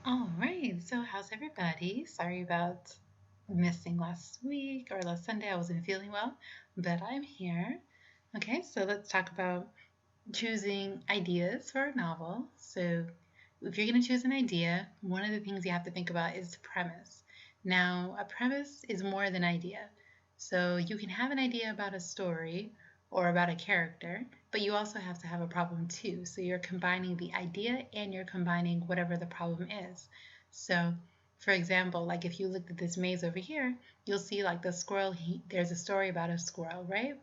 All right, so how's everybody? Sorry about missing last week or last Sunday. I wasn't feeling well, but I'm here. Okay, so let's talk about choosing ideas for a novel. So, if you're going to choose an idea, one of the things you have to think about is the premise. Now, a premise is more than idea. So, you can have an idea about a story or about a character, but you also have to have a problem too. So, you're combining the idea and you're combining whatever the problem is. So, for example, like if you looked at this maze over here, you'll see like the squirrel, there's a story about a squirrel, right?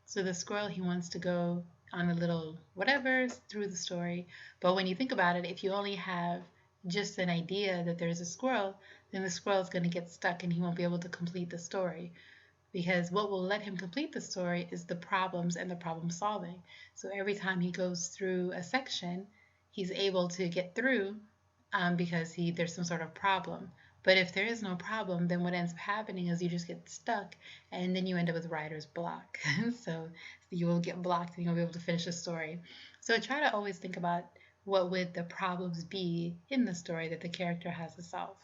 So the squirrel, he wants to go on a little whatever through the story. But when you think about it, if you only have just an idea that there's a squirrel, then the squirrel is going to get stuck and he won't be able to complete the story. Because what will let him complete the story is the problems and the problem solving. So every time he goes through a section, he's able to get through because there's some sort of problem. But if there is no problem, then what ends up happening is you just get stuck and then you end up with writer's block. So you will get blocked and you won't be able to finish the story. So try to always think about what would the problems be in the story that the character has to solve.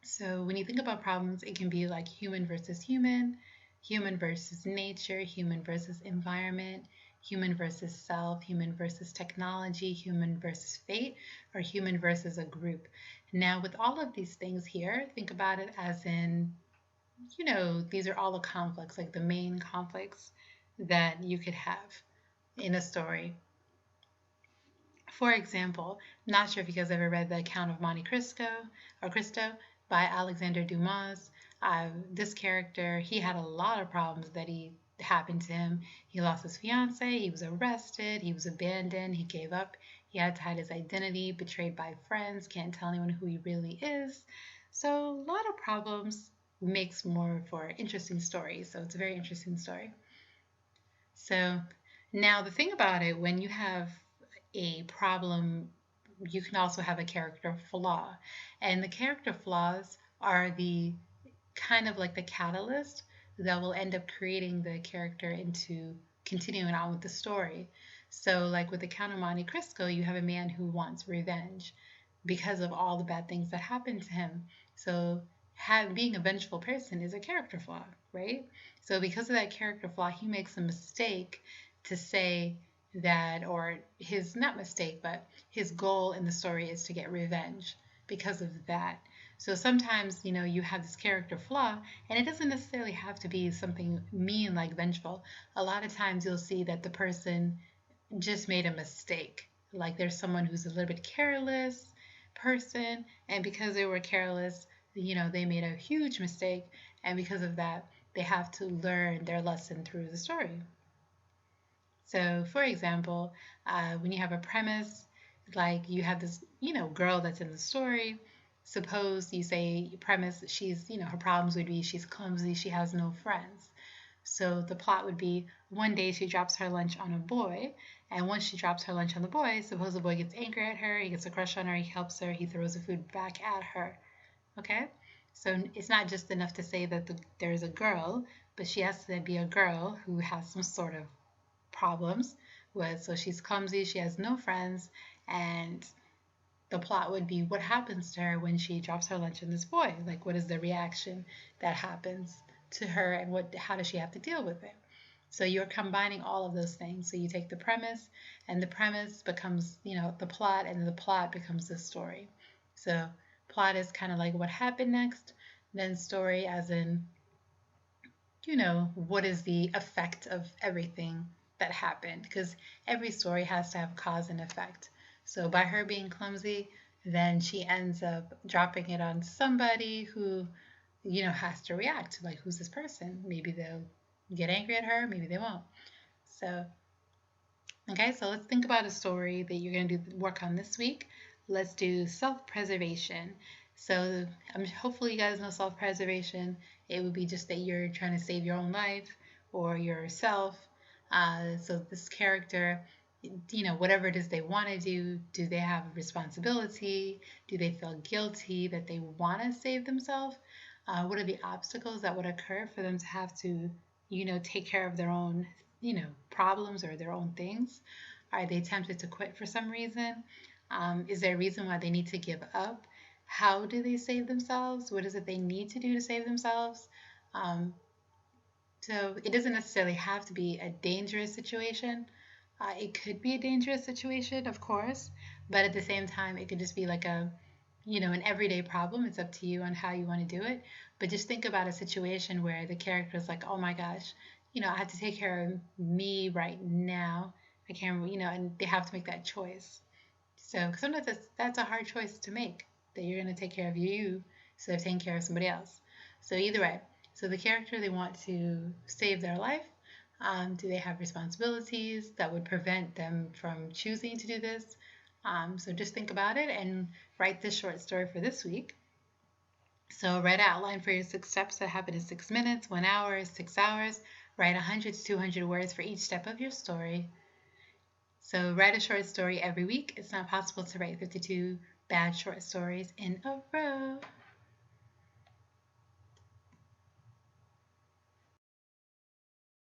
So when you think about problems, it can be like human versus human, human versus nature, human versus environment, human versus self, human versus technology, human versus fate, or human versus a group. Now, with all of these things here, think about it as in, these are all the conflicts, like the main conflicts that you could have in a story. For example, not sure if you guys ever read The Count of Monte Cristo or Cristo by Alexander Dumas. This character, he had a lot of problems that he happened to him. He lost his fiance, he was arrested, he was abandoned, he gave up, he had to hide his identity, betrayed by friends, can't tell anyone who he really is. So a lot of problems makes more for interesting stories. So it's a very interesting story. So now the thing about it, when you have a problem, you can also have a character flaw. And the character flaws are the kind of like the catalyst that will end up creating the character into continuing on with the story. So, like with the Count of Monte Cristo, you have a man who wants revenge because of all the bad things that happened to him. So, being a vengeful person is a character flaw, right? So, because of that character flaw, he makes a mistake to say that, or his not mistake, but his goal in the story is to get revenge because of that. So sometimes, you have this character flaw, and it doesn't necessarily have to be something mean like vengeful. A lot of times you'll see that the person just made a mistake. Like there's someone who's a little bit careless person, and because they were careless, they made a huge mistake, and because of that, they have to learn their lesson through the story. So, for example, when you have a premise, like you have this, girl that's in the story. Suppose you say premise, she's, her problems would be she's clumsy, she has no friends. So the plot would be one day she drops her lunch on a boy, and once she drops her lunch on the boy, suppose the boy gets angry at her, he gets a crush on her, he helps her, he throws the food back at her. Okay? So it's not just enough to say that there's a girl, but she has to be a girl who has some sort of problems with, so she's clumsy, she has no friends, and the plot would be what happens to her when she drops her lunch on this boy. Like what is the reaction that happens to her, and how does she have to deal with it? So you're combining all of those things. So you take the premise, and the premise becomes, the plot, and the plot becomes the story. So plot is kind of like what happened next, then story as in, what is the effect of everything that happened? Because every story has to have cause and effect. So by her being clumsy, then she ends up dropping it on somebody who, has to react. Like, who's this person? Maybe they'll get angry at her, maybe they won't. So, okay, so let's think about a story that you're going to work on this week. Let's do self-preservation. So hopefully you guys know self-preservation. It would be just that you're trying to save your own life or yourself. So this character, whatever it is they want to do they have a responsibility? Do they feel guilty that they want to save themselves? What are the obstacles that would occur for them to have to, take care of their own, problems or their own things? Are they tempted to quit for some reason? Is there a reason why they need to give up? How do they save themselves? What is it they need to do to save themselves? Um, so it doesn't necessarily have to be a dangerous situation. It could be a dangerous situation, of course, but at the same time, it could just be like an everyday problem. It's up to you on how you want to do it. But just think about a situation where the character is like, oh my gosh, I have to take care of me right now. I can't, and they have to make that choice. So sometimes that's a hard choice to make, that you're going to take care of you instead of taking care of somebody else. So either way, so the character, they want to save their life. Do they have responsibilities that would prevent them from choosing to do this? So just think about it and write this short story for this week. So write an outline for your 6 steps that happen in 6 minutes, 1 hour, 6 hours. Write 100 to 200 words for each step of your story. So write a short story every week. It's not possible to write 52 bad short stories in a row.